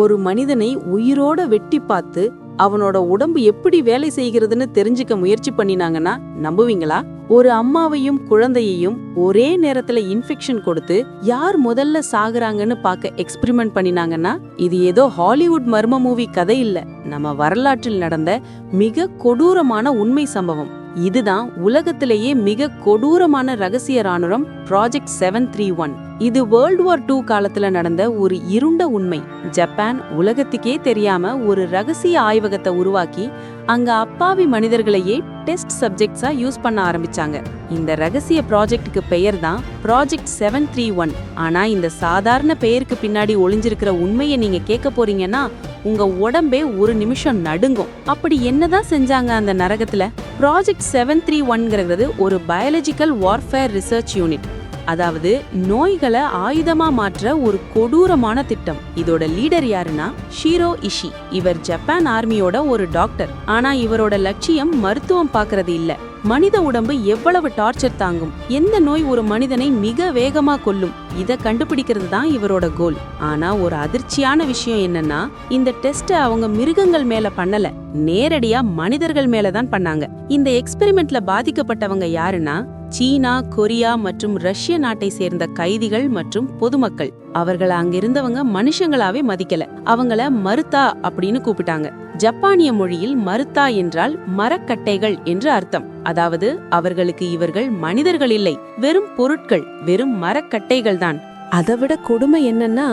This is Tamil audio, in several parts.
ஒரு மனிதனை உயிரோட வெட்டி பார்த்து அவனோட உடம்பு எப்படி வேலை செய்கிறதுன்னு தெரிஞ்சுக்க முயற்சி பண்ணினாங்கன்னா நம்புவீங்களா? ஒரு அம்மாவையும் குழந்தையையும் ஒரே நேரத்துல இன்ஃபெக்ஷன் கொடுத்து யார் முதல்ல சாகுறாங்கன்னு பார்க்க எக்ஸ்பெரிமெண்ட் பண்ணினாங்கன்னா இது ஏதோ ஹாலிவுட் மர்ம மூவி கதை இல்ல, நம்ம வரலாற்றில் நடந்த மிக கொடூரமான உண்மை சம்பவம். இதுதான் உலகத்திலேயே மிக கொடூரமான ரகசிய ராணுவம் ப்ராஜெக்ட் 731. இது வேர்ல்ட் வார் 2 காலத்துல நடந்த ஒரு இருண்ட உண்மை. ஜப்பான் உலகத்துக்கே தெரியாம ஒரு ரகசிய ஆய்வகத்தை உருவாக்கி அங்க அப்பாவி மனிதர்களையே டெஸ்ட் சப்ஜெக்ட்ஸா யூஸ் பண்ண ஆரம்பிச்சாங்க. இந்த ரகசிய ப்ராஜெக்டுக்கு பெயர் தான் ப்ராஜெக்ட் 731. ஆனா இந்த சாதாரண பெயருக்கு பின்னாடி ஒளிஞ்சிருக்கிற உண்மையை நீங்க கேட்க போறீங்கன்னா உங்க உடம்பே ஒரு நிமிஷம் நடுங்கும். அப்படி என்னதான் செஞ்சாங்க அந்த நரகத்துல? ப்ராஜெக்ட் 731ங்கிறது ஒரு பயாலஜிக்கல் வார்ஃபேர் ரிசர்ச் யூனிட். அதாவது நோய்களை ஆயுதமா மாற்ற ஒரு கொடூரமான திட்டம். இதோட லீடர் யாருன்னா ஷிரோ இஷி. இவர் ஜப்பான் ஆர்மியோட ஒரு டாக்டர். ஆனா இவரோட லட்சியம் மருத்துவம் பார்க்கறது இல்ல, மனித உடம்பு எவ்வளவு டார்ச்சர் தாங்கும், எந்த நோய் ஒரு மனிதனை மிக வேகமா கொல்லும், இத கண்டுபிடிக்கிறது தான் இவரோட கோல். ஆனா ஒரு அதிர்ச்சியான விஷயம் என்னன்னா இந்த டெஸ்ட் அவங்க மிருகங்கள் மேல பண்ணல, நேரடியா மனிதர்கள் மேலதான் பண்ணாங்க. இந்த எக்ஸ்பெரிமெண்ட்ல பாதிக்கப்பட்டவங்க யாருன்னா சீனா, கொரியா மற்றும் ரஷ்ய நாட்டை சேர்ந்த கைதிகள் மற்றும் பொதுமக்கள். அவர்களை அங்கிருந்தவங்க மனுஷங்களாவே மதிக்கல, அவங்கள மருத்தா அப்படின்னு கூப்பிட்டாங்க. ஜப்பானிய மொழியில் மருத்தா என்றால் மரக்கட்டைகள் என்று அர்த்தம். அதாவது அவர்களுக்கு இவர்கள் மனிதர்கள் இல்லை, வெறும் பொருட்கள், வெறும் மரக்கட்டைகள் தான். அதை விட கொடுமை என்னன்னா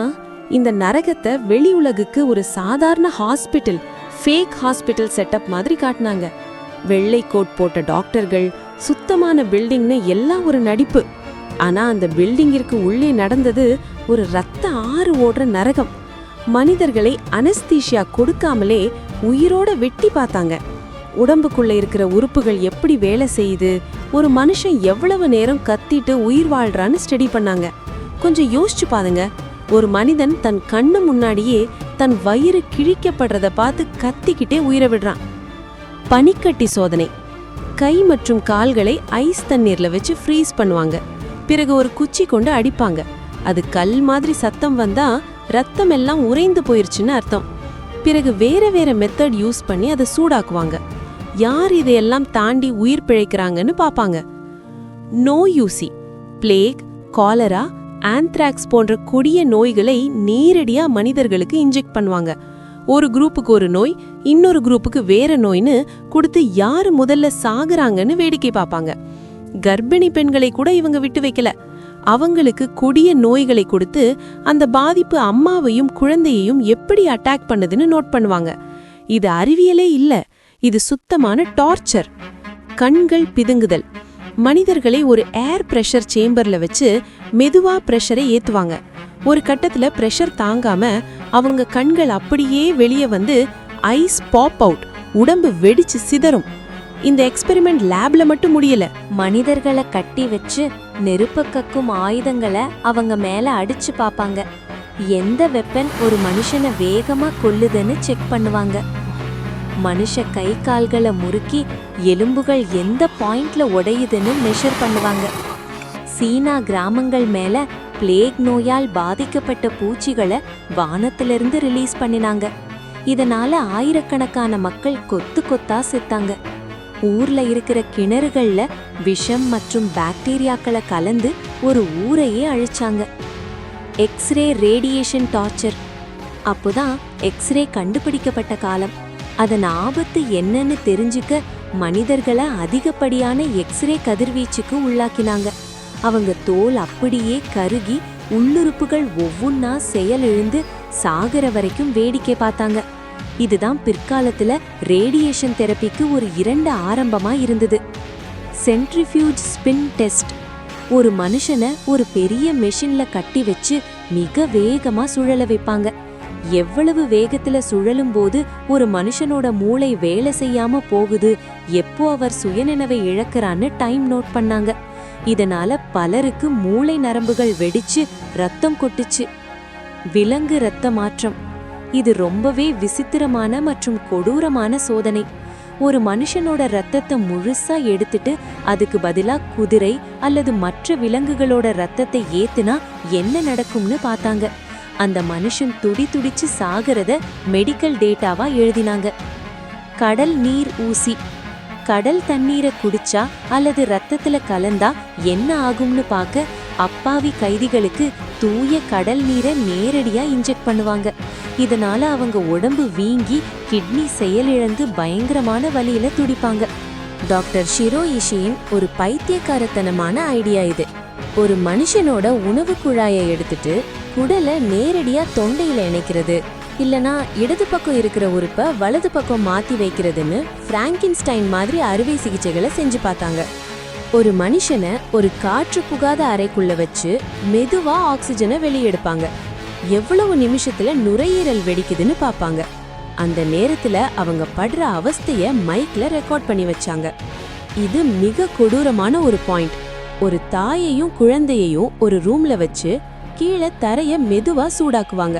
இந்த நரகத்தை வெளி உலகுக்கு ஒரு சாதாரண ஹாஸ்பிட்டல், ஃபேக் ஹாஸ்பிட்டல் செட்டப் மாதிரி காட்டினாங்க. வெள்ளை கோட் போட்ட டாக்டர்கள், சுத்தமான பில்டிங்னு எல்லாம் ஒரு நடிப்பு. ஆனா அந்த பில்டிங்கிற்கு உள்ளே நடந்தது ஒரு ரத்த ஆறு ஓடுற நரகம். மனிதர்களை அனஸ்தீஷியா கொடுக்காமலே உயிரோட வெட்டி பார்த்தாங்க. உடம்புக்குள்ள இருக்கிற உறுப்புகள் எப்படி வேலை செய்யுது, ஒரு மனுஷன் எவ்வளவு நேரம் கத்திட்டு உயிர் வாழ்றான்னு ஸ்டடி பண்ணாங்க. கொஞ்சம் யோசிச்சு பாருங்க, ஒரு மனிதன் தன் கண்ணு முன்னாடியே தன் வயிறு கிழிக்கப்படுறத பார்த்து கத்திக்கிட்டே உயிரை விடுறான். பனிக்கட்டி சோதனை. கை மற்றும் கால்களை ஐஸ் தண்ணீர்ல வச்சு ஃப்ரீஸ் பண்ணுவாங்க. பிறகு ஒரு குச்சி கொண்டு அடிப்பாங்க. அது கல் மாதிரி சத்தம் வந்தா ரத்தம் எல்லாம் உறைந்து போயிருச்சுன்னு அர்த்தம். பிறகு வேற வேற மெத்தட் யூஸ் பண்ணி அதை சூடாக்குவாங்க. யார் இதையெல்லாம் தாண்டி உயிர் பிழைக்கிறாங்கன்னு பாப்பாங்க. நோயூசி, பிளேக், காலரா, ஆந்த்ராக்ஸ் போன்ற கொடிய நோய்களை நேரடியா மனிதர்களுக்கு இன்ஜெக்ட் பண்ணுவாங்க. ஒரு குரூப்புக்கு ஒரு நோய், இன்னொரு குரூப்புக்கு வேற நோய்னு கொடுத்து யாரு முதல்ல சாகுறாங்கன்னு வேடிக்கை பார்ப்பாங்க. கர்ப்பிணி பெண்களை கூட இவங்க விட்டு வைக்கல. அவங்களுக்கு கொடிய நோய்களை கொடுத்து அந்த பாதிப்பு அம்மாவையும் குழந்தையையும் எப்படி அட்டாக் பண்ணுதுன்னு நோட் பண்ணுவாங்க. இது அறிவியலே இல்ல, இது சுத்தமான டார்ச்சர். கண்கள் பிதுங்குதல். மனிதர்களை ஒரு ஏர் பிரஷர் சேம்பர்ல வச்சு மெதுவா பிரஷரை ஏத்துவாங்க. ஒரு கட்டத்துல பிரஷர் தாங்காம அவங்க கண்கள் அப்படியே வெளியே வந்து ஐஸ் பாப் அவுட், உடம்பு வெடிச்சு சிதறும். இந்த எக்ஸ்பெரிமெண்ட் லேப்ல மட்டும் முடியல, மனிதர்களை கட்டி வச்சு நெருப்ப கக்கும் ஆயுதங்களை அவங்க மேல அடிச்சு பாப்பாங்க. எந்த வெப்பன் ஒரு மனுஷனை வேகமா கொல்லுதுன்னு செக் பண்ணுவாங்க. மனுஷ கை கால்களை முறுக்கி எலும்புகள் எந்த பாயிண்ட்ல உடையுதுன்னு மெஷர் பண்ணுவாங்க. சீனா கிராமங்கள் மேல பிளேக் நோயால் பாதிக்கப்பட்ட பூச்சிகளை வானத்திலிருந்து ரிலீஸ் பண்ணினாங்க. இதனால ஆயிரக்கணக்கான மக்கள் கொத்து கொத்தா செத்தாங்க. ஊர்ல இருக்கிற கிணறுகள்ல விஷம் மற்றும் பாக்டீரியாக்களை கலந்து ஒரு ஊரையே அழிச்சாங்க. X-ray radiation torture. அப்போதான் எக்ஸ்ரே கண்டுபிடிக்கப்பட்ட காலம். அதன் ஆபத்து என்னன்னு தெரிஞ்சுக்க மனிதர்களை அதிகப்படியான எக்ஸ்ரே கதிர்வீச்சுக்கு உள்ளாக்கினாங்க. அவங்க தோல் அப்படியே கருகி உள்ளுறுப்புகள் ஒவ்வொன்னா செயலிழந்து சாகர வரைக்கும் வேடிக்கை பார்த்தாங்க. இதுதான் பிற்காலத்துல ரேடியேஷன் தெரப்பிக்கு ஒரு இரண்டு ஆரம்பமா இருந்தது. Centrifuge spin test. ஒரு மனுஷனை ஒரு பெரிய மெஷின்ல கட்டி வச்சு மிக வேகமா சுழல வைப்பாங்க. எவ்வளவு வேகத்துல சுழலும் போது ஒரு மனுஷனோட மூளை வேலை செய்யாம போகுது, எப்போ அவர் சுயநினைவை இழக்கிறான்னு டைம் நோட் பண்ணாங்க. இதனால பலருக்கு மூளை நரம்புகள் வெடிச்சு ரத்தம் கொட்டுச்சு. விலங்கு இரத்த மாற்றம். இது ரொம்பவே விசித்திரமான மற்றும் கொடூரமான சோதனை. ஒரு மனுஷனோட ரத்தத்தை முழுசா எடுத்துட்டு அதுக்கு பதிலா குதிரை அல்லது மற்ற விலங்குகளோட ரத்தத்தை ஏத்துனா என்ன நடக்கும்னு பார்த்தாங்க. அந்த மனுஷன் துடிச்சு சாகிறத மெடிக்கல் டேட்டாவா எழுதினாங்க. கடல் நீர் ஊசி. கடல் தண்ணீரை குடிச்சா அல்லது ரத்தத்துல கலந்தா என்ன ஆகும்னு பார்க்க அப்பாவி கைதிகளுக்கு தூய கடல் நீரை நேரடியா இன்ஜெக்ட் பண்ணுவாங்க. இதனால அவங்க உடம்பு வீங்கி கிட்னி செயலிழந்து பயங்கரமான வலியில துடிப்பாங்க. டாக்டர் ஷிரோயிஷியின் ஒரு பைத்தியக்காரத்தனமான ஐடியா இது. ஒரு மனுஷனோட உணவு குழாயை எடுத்துட்டு குடலை நேரடியா தொண்டையில இணைக்கிறது, இல்லனா இடது பக்கம் இருக்கிற உறுப்பை வலது பக்கம் மாத்தி வைக்கிறதுன்னு பிராங்கின்ஸ்டைன் மாதிரி அறுவை சிகிச்சைகளை செஞ்சு பார்த்தாங்க. ஒரு மனுஷனை ஒரு காற்று புகாத அறைக்குள்ள வச்சு மெதுவா ஆக்சிஜனை வெளியெடுப்பாங்க. எவ்வளவு நிமிஷத்துல நுரையீரல் வெடிக்குதுன்னு பாப்பாங்க. அந்த நேரத்துல அவங்க படுற அவஸ்தைய மைக்ல ரெக்கார்ட் பண்ணி வச்சாங்க. இது மிக கொடூரமான ஒரு பாயிண்ட். ஒரு தாயையும் குழந்தையையும் ஒரு ரூம்ல வச்சு கீழே தரைய மெதுவா சூடாக்குவாங்க.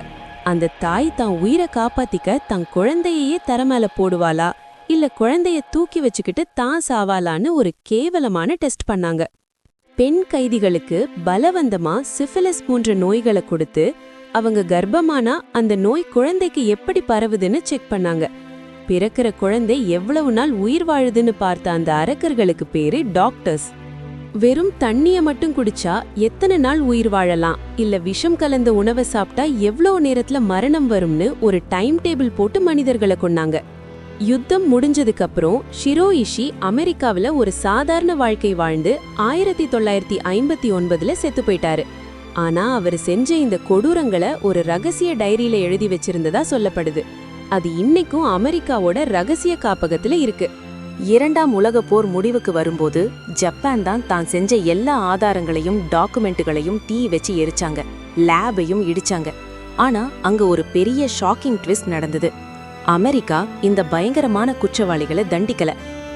அந்த தாய் தான் உயிரை காப்பாத்திக்க தன் குழந்தையே தர மேல போடுவாளா இல்ல குழந்தைய தூக்கி வச்சுக்கிட்டு தான் சாவாலான்னு ஒரு கேவலமான டெஸ்ட் பண்ணாங்க. பெண் கைதிகளுக்கு பலவந்தமா சிஃபிலிஸ் போன்ற நோய்களை கொடுத்து அவங்க கர்ப்பமானா அந்த நோய் குழந்தைக்கு எப்படி பரவுதுன்னு செக் பண்ணாங்க. பிறக்கிற குழந்தை எவ்வளவு நாள் உயிர் வாழுதுன்னு பார்த்த அந்த அரக்கர்களுக்கு பேரு டாக்டர்ஸ். வெறும் தண்ணிய மட்டும் குடிச்சா எத்தனை நாள் உயிர் வாழலாம், இல்ல விஷம் கலந்த உணவை சாப்பிட்டா எவ்வளவு நேரத்துல மரணம் வரும்னு ஒரு டைம் டேபிள் போட்டு மனிதர்களை கொன்னாங்க. யுத்தம் முடிஞ்சதுக்கு அப்புறம் ஷிரோயிஷி அமெரிக்காவில ஒரு சாதாரண வாழ்க்கை வாழ்ந்து 1959 செத்து போயிட்டாரு. ஆனா அவர் செஞ்ச இந்த கொடூரங்களை ஒரு ரகசிய டைரியில எழுதி வச்சிருந்ததா சொல்லப்படுது. அது இன்னைக்கும் அமெரிக்காவோட ரகசிய காப்பகத்துல இருக்கு. இரண்டாம் உலக போர் முடிவுக்கு வரும்போது ஜப்பான் தான் செஞ்ச எல்லா ஆதாரங்களையும் டாக்குமெண்ட்டுகளையும் தீ வச்சு எரிச்சாங்க, லேபையும் இடிச்சாங்க. ஆனா அங்க ஒரு பெரிய ஷாக்கிங் ட்விஸ்ட் நடந்தது. அமெரிக்கா இந்த பயங்கரமான குற்றவாளிகளை தண்டிக்கல.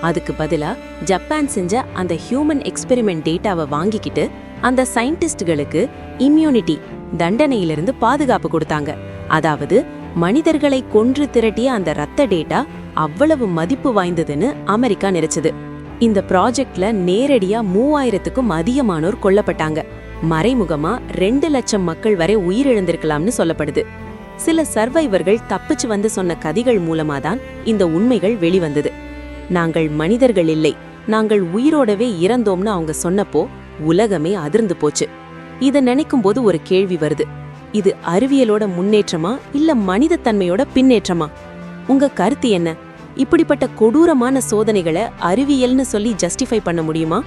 அதுக்கு பதிலா ஜப்பான் செஞ்ச அந்த ஹியூமன் எக்ஸ்பெரிமெண்ட் டேட்டாவை வாங்கிக்கிட்டு அந்த சயின்டிஸ்டுகளுக்கு இம்யூனிட்டி, தண்டனையிலிருந்து பாதுகாப்பு கொடுத்தாங்க. அதாவது மனிதர்களை கொன்று திரட்டிய அந்த ரத்த டேட்டா அவ்வளவு மதிப்பு வாய்ந்ததுன்னு அமெரிக்கா நினைச்சது. இந்த ப்ராஜெக்ட்ல நேரடியா 3000க்கும் அதிகமானோர் கொல்லப்பட்டாங்க. மறைமுகமா 2 லட்சம் மக்கள் வரை உயிரிழந்திருக்கலாம்னு சொல்லப்படுது. சில சர்வைவர்கள் தப்பிச்சு வந்து சொன்ன கதைகள் மூலமா தான் இந்த உண்மைகள் வெளிவந்தது. நாங்கள் மனிதர்கள் இல்லை, நாங்கள் உயிரோடவே இறந்தோம்னு அவங்க சொன்னப்போ உலகமே அதிர்ந்து போச்சு. இத நினைக்கும் போது ஒரு கேள்வி வருது. இது அறிவியலோட முன்னேற்றமா இல்ல மனித தன்மையோட பின்னேற்றமா? உங்க கருத்து என்ன? இப்படிப்பட்ட கொடூரமான சோதனைகளை அறிவியல்னு சொல்லி ஜஸ்டிஃபை பண்ண முடியுமா?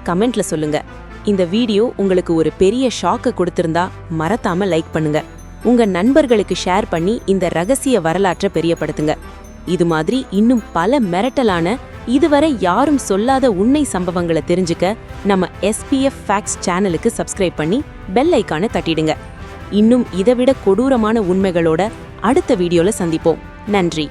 கமெண்ட்ல சொல்லுங்க. இந்த வீடியோ உங்களுக்கு ஒரு பெரிய ஷாக்க கொடுத்திருந்தா மறக்காம லைக் பண்ணுங்க. உங்க நண்பர்களுக்கு ஷேர் பண்ணி இந்த ரகசிய வரலாற்றை பெரியப்படுத்துங்க. இது மாதிரி இன்னும் பல மிரட்டலான, இதுவரை யாரும் சொல்லாத உண்மை சம்பவங்களை தெரிஞ்சுக்க நம்ம SPF ஃபேக்ட்ஸ் சேனலுக்கு சப்ஸ்கிரைப் பண்ணி பெல் ஐகானை தட்டிடுங்க. இன்னும் இதைவிட கொடூரமான உண்மைகளோட அடுத்த வீடியோல சந்திப்போம். நன்றி.